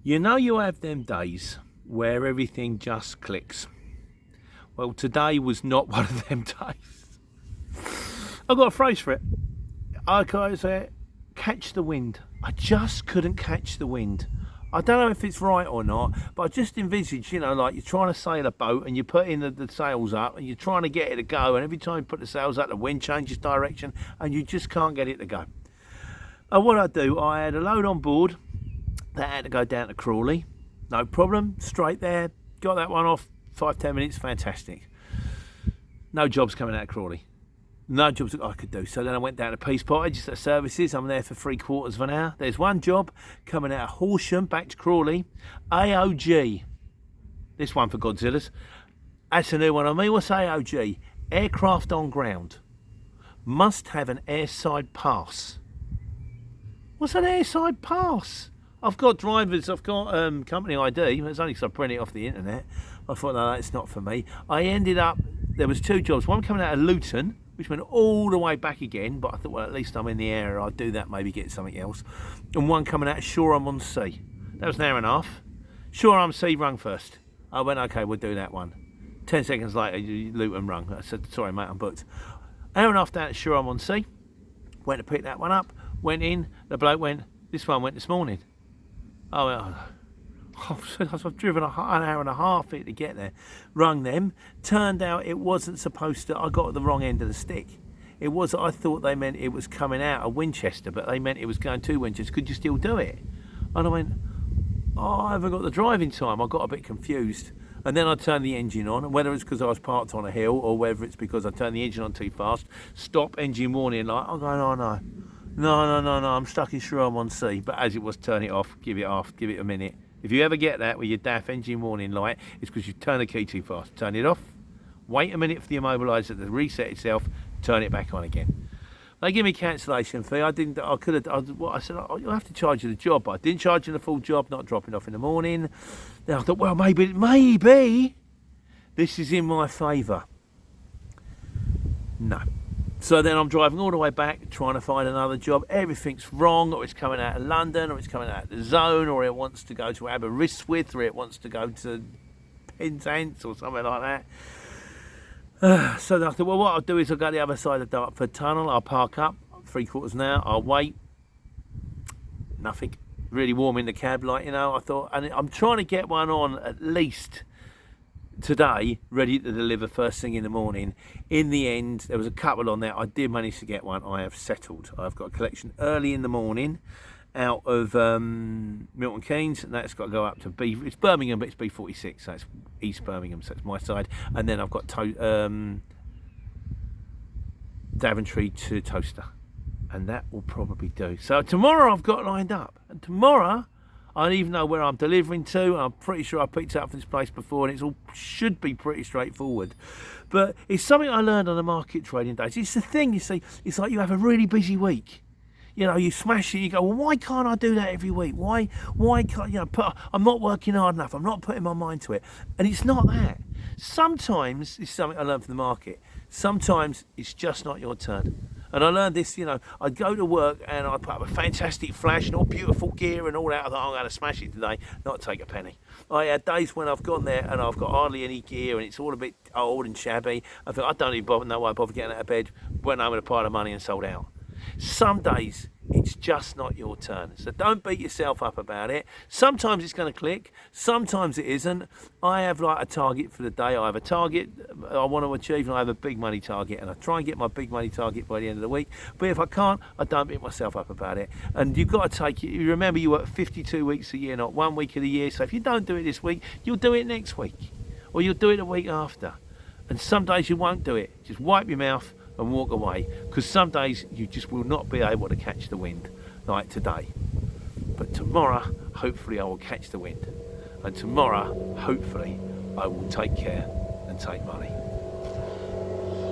You know you have them days where everything just clicks. Well, today was not one of them days. I've got a phrase for it. I can't say it. Catch the wind. I just couldn't catch the wind. I don't know if it's right or not, but I just envisage, like you're trying to sail a boat and you put in the sails up and you're trying to get it to go, and every time you put the sails up, the wind changes direction and you just can't get it to go. And what I do, I had a load on board that had to go down to Crawley. No problem, straight there, got that one off, 5-10 minutes, fantastic. No jobs coming out of Crawley. No jobs that I could do. So then I went down to Peace Pottage, just at services. I'm there for 3/4 of an hour. There's one job coming out of Horsham back to Crawley. AOG. This one for Godzillas. That's a new one on me. What's AOG? Aircraft on ground. Must have an airside pass. What's an airside pass? I've got drivers, I've got company ID. It's only because I printed it off the internet. I thought, no, that's not for me. I ended up, there was 2 jobs. One coming out of Luton, which went all the way back again, but I thought, well, at least I'm in the area, I'll do that, maybe get something else. And one coming out of Shoreham-on-Sea. That was an hour and a half. Shoreham-on-Sea rung first. I went, okay, we'll do that one. 10 seconds later, Luton rung. I said, sorry, mate, I'm booked. Hour and a half down at Shoreham-on-Sea. Went to pick that one up, went in, the bloke went, this one went this morning. I've driven an hour and a half to get there. Rung them. Turned out it wasn't supposed to. I got the wrong end of the stick. It was. I thought they meant it was coming out of Winchester, but they meant it was going to Winchester. Could you still do it? And I went, I haven't got the driving time. I got a bit confused. And then I turned the engine on, and whether it's because I was parked on a hill or whether it's because I turned the engine on too fast, stop, engine warning light. I'm going, oh no. No, I'm stuck in Shoreham-on-Sea. But as it was, turn it off, give it a minute. If you ever get that with your DAF engine warning light, it's because you turn the key too fast. Turn it off, wait a minute for the immobiliser to reset itself, turn it back on again. They give me cancellation fee. I said, you'll have to charge you the job, but I didn't charge you the full job, not dropping off in the morning. Then I thought, well, maybe this is in my favour. No. So then I'm driving all the way back, trying to find another job. Everything's wrong, or it's coming out of London, or it's coming out of the zone, or it wants to go to Aberystwyth, or it wants to go to Penzance, or something like that. So then I thought, well, what I'll do is I'll go the other side of Dartford Tunnel. I'll park up 3/4 an hour. I'll wait. Nothing. Really warm in the cab, I thought. And I'm trying to get one on at least today, ready to deliver first thing in the morning. In the end, there was a couple on there. I did manage to get one. I have settled. I've got a collection early in the morning out of Milton Keynes, and that's got to go up to it's Birmingham, but it's B46, so it's East Birmingham, so it's my side. And then I've got Daventry to Toaster, and that will probably do. So tomorrow I've got lined up, and tomorrow I don't even know where I'm delivering to. I'm pretty sure I picked it up from this place before, and should be pretty straightforward. But it's something I learned on the market trading days. It's the thing, you see, it's like you have a really busy week. You smash it, you go, well, why can't I do that every week? Why can't, I'm not working hard enough. I'm not putting my mind to it. And it's not that. Sometimes, it's something I learned from the market. Sometimes it's just not your turn. And I learned this, I'd go to work and I'd put up a fantastic flash and all beautiful gear and all that. I thought, I'm going to smash it today, not take a penny. I had days when I've gone there and I've got hardly any gear and it's all a bit old and shabby. I thought, I don't even know why I bother getting out of bed. Went home with a pile of money and sold out. Some days it's just not your turn, so don't beat yourself up about it. Sometimes it's going to click, sometimes it isn't. I have like a target for the day. I have a target I want to achieve, and I have a big money target, and I try and get my big money target by the end of the week. But if I can't, I don't beat myself up about it. And you've got to take it. You remember, you work 52 weeks a year, not 1 week of the year. So if you don't do it this week, you'll do it next week, or you'll do it the week after. And some days you won't do it. Just wipe your mouth and walk away, because some days you just will not be able to catch the wind like today. But tomorrow, hopefully I will catch the wind, and tomorrow, hopefully I will take care and take money.